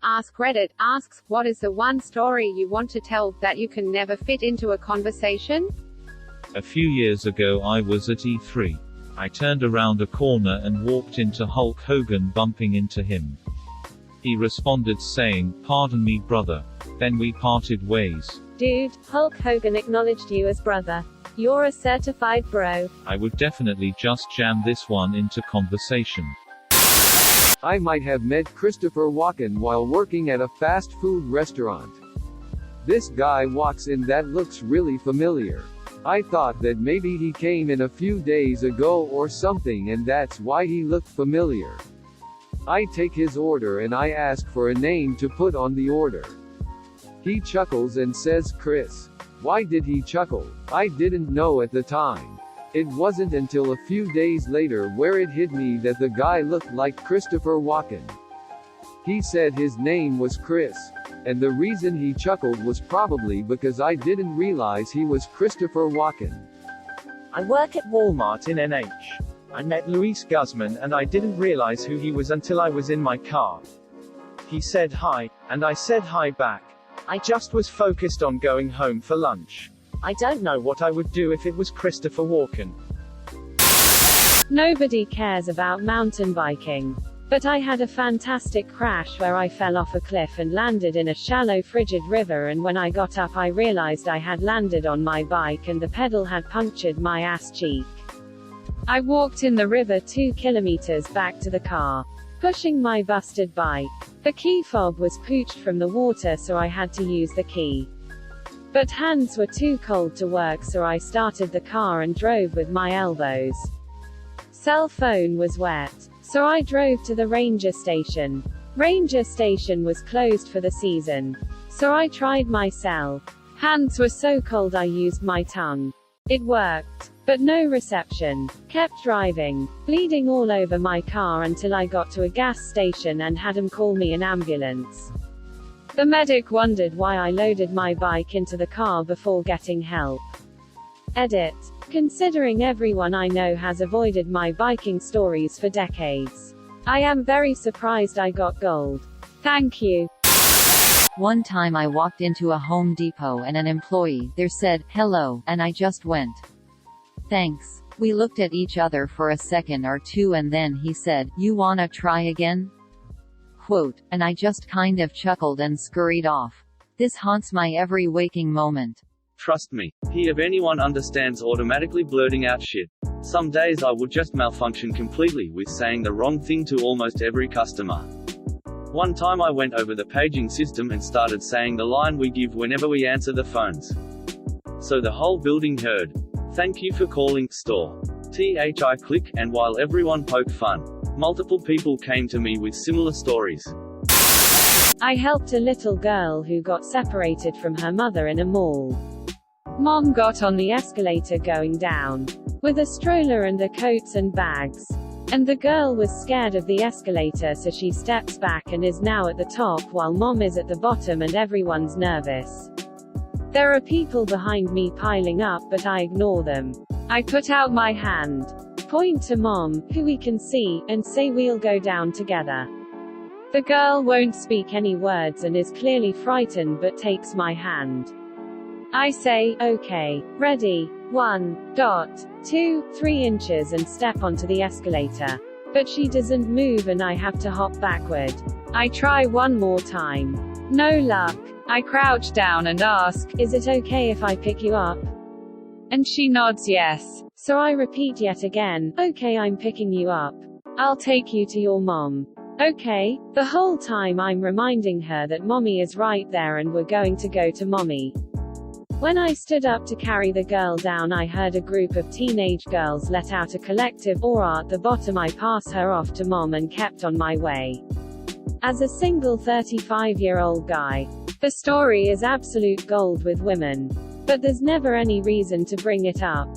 AskReddit asks, what is the one story you want to tell, that you can never fit into a conversation? A few years ago I was at E3. I turned around a corner and walked into Hulk Hogan, bumping into him. He responded saying, "Pardon me, brother." Then we parted ways. Dude, Hulk Hogan acknowledged you as brother. You're a certified bro. I would definitely just jam this one into conversation. I might have met Christopher Walken while working at a fast food restaurant. This guy walks in that looks really familiar. I thought that maybe he came in a few days ago or something and that's why he looked familiar. I take his order and I ask for a name to put on the order. He chuckles and says Chris. Why did he chuckle? I didn't know at the time. It wasn't until a few days later where it hit me that the guy looked like Christopher Walken. He said his name was Chris. And the reason he chuckled was probably because I didn't realize he was Christopher Walken. I work at Walmart in NH. I met Luis Guzman and I didn't realize who he was until I was in my car. He said hi, and I said hi back. I just was focused on going home for lunch. I don't know what I would do if it was Christopher Walken. Nobody cares about mountain biking. But I had a fantastic crash where I fell off a cliff and landed in a shallow frigid river, and when I got up I realized I had landed on my bike and the pedal had punctured my ass cheek. I walked in the river 2 kilometers back to the car, pushing my busted bike. The key fob was pooched from the water, so I had to use the key. But hands were too cold to work, so I started the car and drove with my elbows. Cell phone was wet, so I drove to the ranger station. Ranger station was closed for the season. So I tried my cell. Hands were so cold I used my tongue. It worked. But no reception. Kept driving, bleeding all over my car until I got to a gas station and had him call me an ambulance. The medic wondered why I loaded my bike into the car before getting help. Edit. Considering everyone I know has avoided my biking stories for decades, I am very surprised I got gold. Thank you. One time I walked into a Home Depot and an employee there said, "Hello," and I just went, "Thanks." We looked at each other for a second or two and then he said, "You wanna try again?" Quote, and I just kind of chuckled and scurried off. This haunts my every waking moment. Trust me, he of anyone understands automatically blurting out shit. Some days I would just malfunction completely with saying the wrong thing to almost every customer. One time I went over the paging system and started saying the line we give whenever we answer the phones. So the whole building heard, "Thank you for calling, store." I click, and while everyone poked fun, multiple people came to me with similar stories. I helped a little girl who got separated from her mother in a mall. Mom got on the escalator going down, with a stroller and the coats and bags. And the girl was scared of the escalator, so she steps back and is now at the top while Mom is at the bottom and everyone's nervous. There are people behind me piling up, but I ignore them. I put out my hand, point to Mom, who we can see, and say we'll go down together. The girl won't speak any words and is clearly frightened but takes my hand. I say, "Okay, ready, 1.2, 3 inches," and step onto the escalator. But she doesn't move and I have to hop backward. I try one more time. No luck. I crouch down and ask, "Is it okay if I pick you up?" And she nods yes. So I repeat yet again, "Okay, I'm picking you up. I'll take you to your mom." Okay. The whole time I'm reminding her that mommy is right there and we're going to go to mommy. When I stood up to carry the girl down, I heard a group of teenage girls let out a collective "aura" at the bottom. I pass her off to Mom and kept on my way. As a single 35-year-old guy, the story is absolute gold with women. But there's never any reason to bring it up.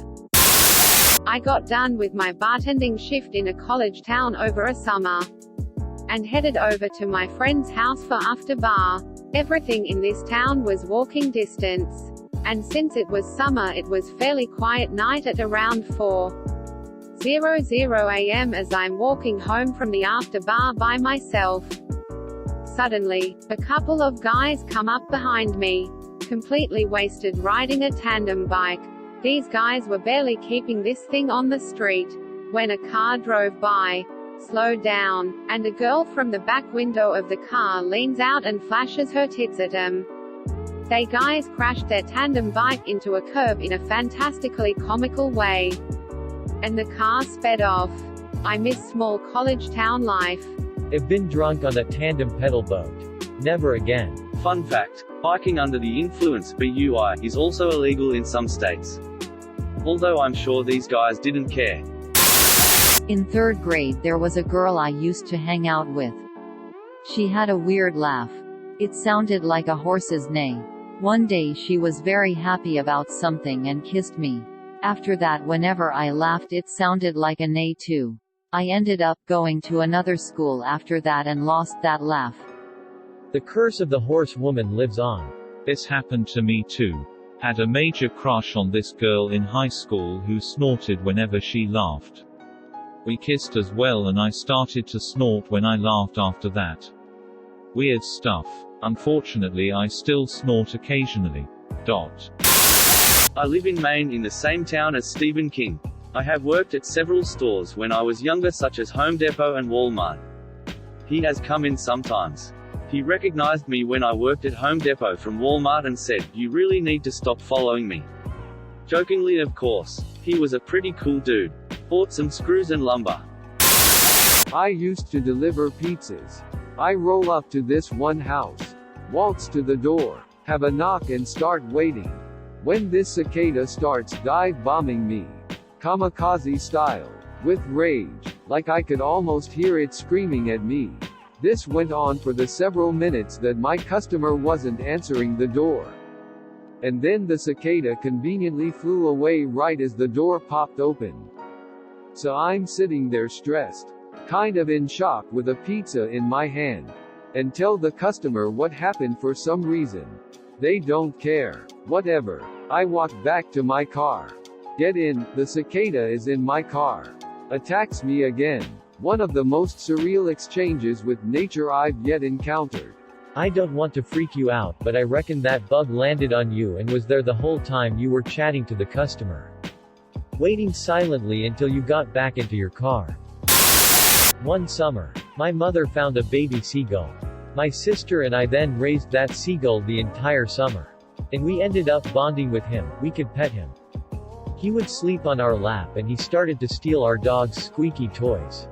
I got done with my bartending shift in a college town over a summer, and headed over to my friend's house for after bar. Everything in this town was walking distance. And since it was summer, it was fairly quiet night at around 4:00 a.m. as I'm walking home from the after bar by myself. Suddenly, a couple of guys come up behind me, completely wasted riding a tandem bike. These guys were barely keeping this thing on the street, when a car drove by, slowed down, and a girl from the back window of the car leans out and flashes her tits at them. They guys crashed their tandem bike into a curb in a fantastically comical way. And the car sped off. I miss small college town life. I've been drunk on a tandem pedal boat. Never again. Fun fact, biking under the influence (BUI) is also illegal in some states. Although I'm sure these guys didn't care. In 3rd grade there was a girl I used to hang out with. She had a weird laugh. It sounded like a horse's neigh. One day she was very happy about something and kissed me. After that whenever I laughed it sounded like a neigh too. I ended up going to another school after that and lost that laugh. The curse of the horse woman lives on. This happened to me too. Had a major crush on this girl in high school who snorted whenever she laughed. We kissed as well and I started to snort when I laughed after that. Weird stuff. Unfortunately I still snort occasionally. I live in Maine in the same town as Stephen King. I have worked at several stores when I was younger such as Home Depot and Walmart. He has come in sometimes. He recognized me when I worked at Home Depot from Walmart and said, "You really need to stop following me." Jokingly of course. He was a pretty cool dude. Bought some screws and lumber. I used to deliver pizzas. I roll up to this one house, waltz to the door, have a knock and start waiting. When this cicada starts dive bombing me, kamikaze style, with rage, like I could almost hear it screaming at me. This went on for the several minutes that my customer wasn't answering the door. And then the cicada conveniently flew away right as the door popped open. So I'm sitting there stressed, kind of in shock with a pizza in my hand, and tell the customer what happened for some reason. They don't care. Whatever. I walk back to my car. Get in, the cicada is in my car. Attacks me again. One of the most surreal exchanges with nature I've yet encountered. I don't want to freak you out, but I reckon that bug landed on you and was there the whole time you were chatting to the customer, waiting silently until you got back into your car. One summer, my mother found a baby seagull. My sister and I then raised that seagull the entire summer. And we ended up bonding with him. We could pet him. He would sleep on our lap and he started to steal our dog's squeaky toys.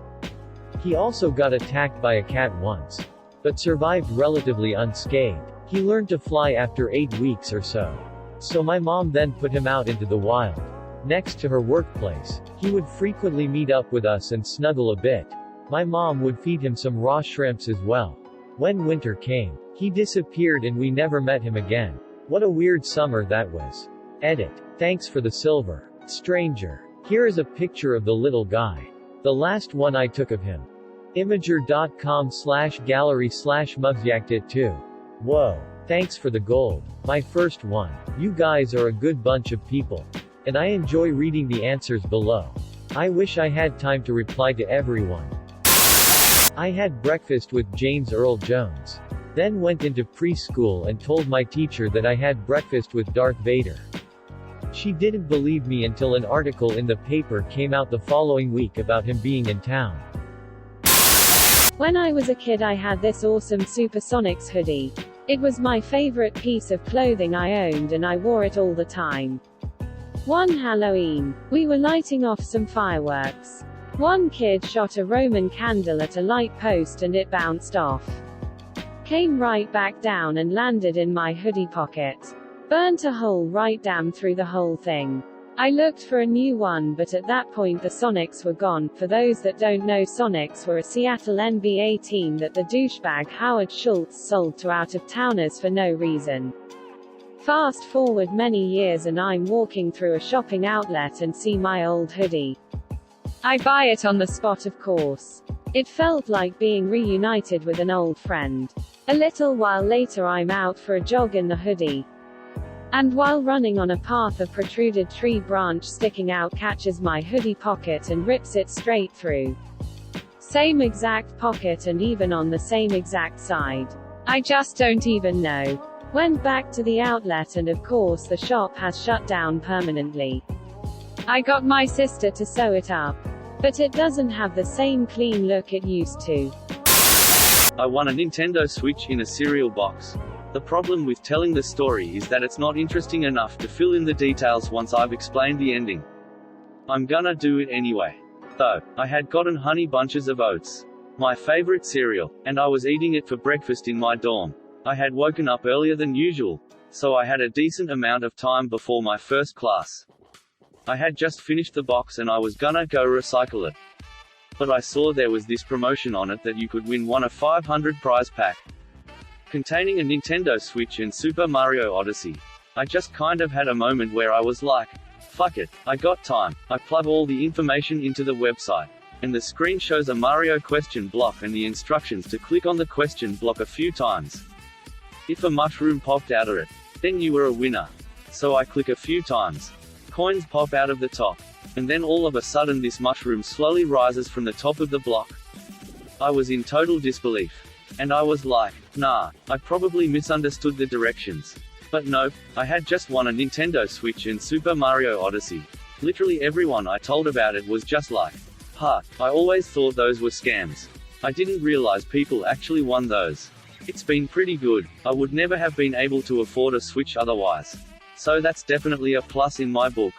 He also got attacked by a cat once, but survived relatively unscathed. He learned to fly after 8 weeks or so. So my mom then put him out into the wild, next to her workplace. He would frequently meet up with us and snuggle a bit. My mom would feed him some raw shrimps as well. When winter came, he disappeared and we never met him again. What a weird summer that was. Edit. Thanks for the silver. Stranger. Here is a picture of the little guy. The last one I took of him. Imager.com/gallery/mugsyacked2. Whoa. Thanks for the gold. My first one. You guys are a good bunch of people. And I enjoy reading the answers below. I wish I had time to reply to everyone. I had breakfast with James Earl Jones. Then went into preschool and told my teacher that I had breakfast with Darth Vader. She didn't believe me until an article in the paper came out the following week about him being in town. When I was a kid I had this awesome Supersonics hoodie. It was my favorite piece of clothing I owned and I wore it all the time. One Halloween, we were lighting off some fireworks. One kid shot a Roman candle at a light post and it bounced off. Came right back down and landed in my hoodie pocket. Burnt a hole right down through the whole thing. I looked for a new one but at that point the Sonics were gone. For those that don't know, Sonics were a Seattle NBA team that the douchebag Howard Schultz sold to out-of-towners for no reason. Fast forward many years and I'm walking through a shopping outlet and see my old hoodie. I buy it on the spot, of course. It felt like being reunited with an old friend. A little while later I'm out for a jog in the hoodie. And while running on a path, a protruded tree branch sticking out catches my hoodie pocket and rips it straight through. Same exact pocket and even on the same exact side. I just don't even know. Went back to the outlet and of course the shop has shut down permanently. I got my sister to sew it up. But it doesn't have the same clean look it used to. I won a Nintendo Switch in a cereal box. The problem with telling the story is that it's not interesting enough to fill in the details once I've explained the ending. I'm gonna do it anyway. Though, I had gotten Honey Bunches of Oats, my favorite cereal, and I was eating it for breakfast in my dorm. I had woken up earlier than usual, so I had a decent amount of time before my first class. I had just finished the box and I was gonna go recycle it. But I saw there was this promotion on it that you could win one of 500 prize pack, containing a Nintendo Switch and Super Mario Odyssey. I just kind of had a moment where I was like, fuck it, I got time. I plug all the information into the website, and the screen shows a Mario question block and the instructions to click on the question block a few times. If a mushroom popped out of it, then you were a winner. So I click a few times. Coins pop out of the top. And then all of a sudden this mushroom slowly rises from the top of the block. I was in total disbelief. And I was like, nah, I probably misunderstood the directions. But nope, I had just won a Nintendo Switch and Super Mario Odyssey. Literally everyone I told about it was just like, huh, I always thought those were scams. I didn't realize people actually won those. It's been pretty good. I would never have been able to afford a Switch otherwise. So that's definitely a plus in my book.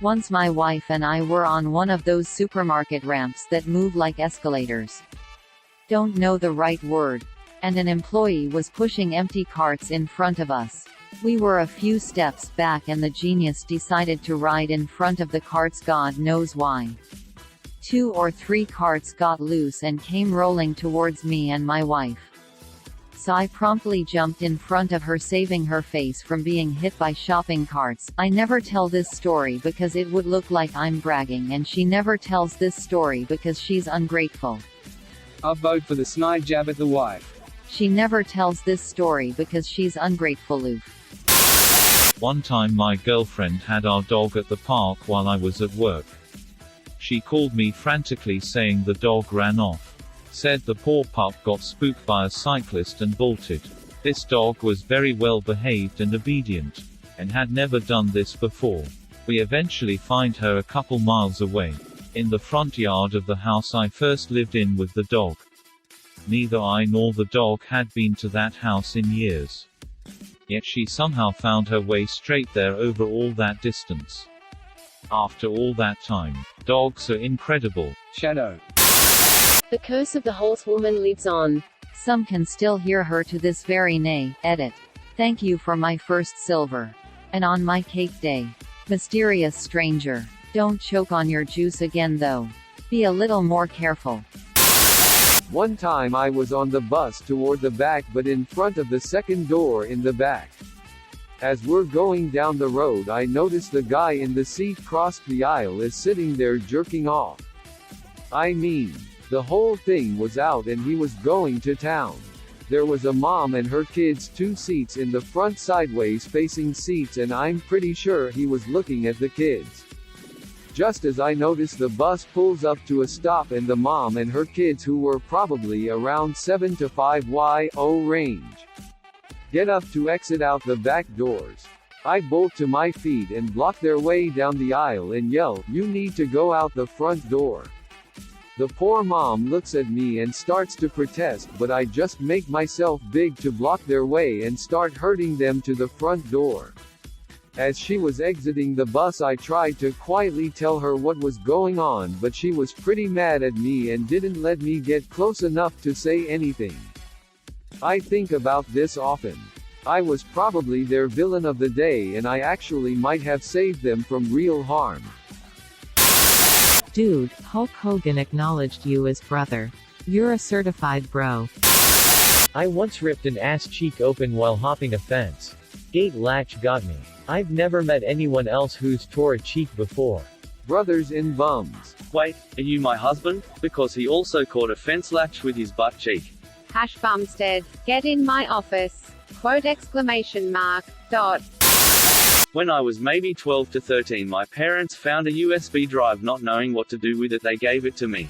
Once my wife and I were on one of those supermarket ramps that move like escalators. Don't know the right word. And an employee was pushing empty carts in front of us. We were a few steps back and the genius decided to ride in front of the carts, God knows why. 2 or 3 carts got loose and came rolling towards me and my wife. So I promptly jumped in front of her, saving her face from being hit by shopping carts. I never tell this story because it would look like I'm bragging, and she never tells this story because she's ungrateful. I vote for the snide jab at the wife. She never tells this story because she's ungrateful, Loof. One time my girlfriend had our dog at the park while I was at work. She called me frantically saying the dog ran off. Said the poor pup got spooked by a cyclist and bolted. This dog was very well behaved and obedient, and had never done this before. We eventually find her a couple miles away, in the front yard of the house I first lived in with the dog. Neither I nor the dog had been to that house in years. Yet she somehow found her way straight there over all that distance. After all that time. Dogs are incredible. Shadow. The curse of the horsewoman lives on. Some can still hear her to this very day. Edit. Thank you for my first silver. And on my cake day. Mysterious stranger. Don't choke on your juice again though. Be a little more careful. One time I was on the bus toward the back but in front of the second door in the back. As we're going down the road I noticed the guy in the seat crossed the aisle is sitting there jerking off. I mean, the whole thing was out and he was going to town. There was a mom and her kids 2 seats in the front sideways facing seats and I'm pretty sure he was looking at the kids. Just as I noticed the bus pulls up to a stop and the mom and her kids, who were probably around 7 to 5 YO range, get up to exit out the back doors. I bolt to my feet and block their way down the aisle and yell, "You need to go out the front door." The poor mom looks at me and starts to protest, but I just make myself big to block their way and start herding them to the front door. As she was exiting the bus I tried to quietly tell her what was going on, but she was pretty mad at me and didn't let me get close enough to say anything. I think about this often. I was probably their villain of the day and I actually might have saved them from real harm. Dude, Hulk Hogan acknowledged you as brother. You're a certified bro. I once ripped an ass cheek open while hopping a fence. Gate latch got me. I've never met anyone else who's tore a cheek before. Brothers in bums. Wait, are you my husband? Because he also caught a fence latch with his butt cheek. Hash Bumstead. Get in my office. Quote exclamation mark. Dot. When I was maybe 12 to 13, my parents found a USB drive. Not knowing what to do with it, they gave it to me.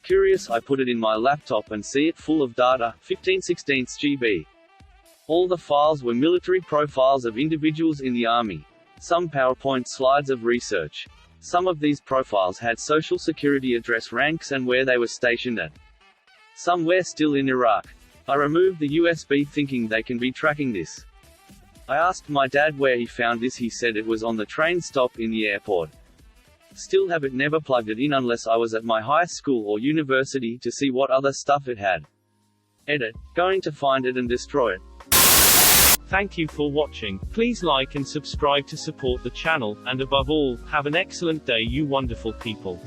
curious, I put it in my laptop and see it full of data, 15/16 GB. All the files were military profiles of individuals in the Army. Some PowerPoint slides of research. Some of these profiles had social security address ranks and where they were stationed at. Some were still in Iraq. I removed the USB thinking they can be tracking this. I asked my dad where he found this. He said it was on the train stop in the airport. Still have it, never plugged it in unless I was at my high school or university to see what other stuff it had. Edit. Going to find it and destroy it. Thank you for watching. Please like and subscribe to support the channel, and above all, have an excellent day, you wonderful people.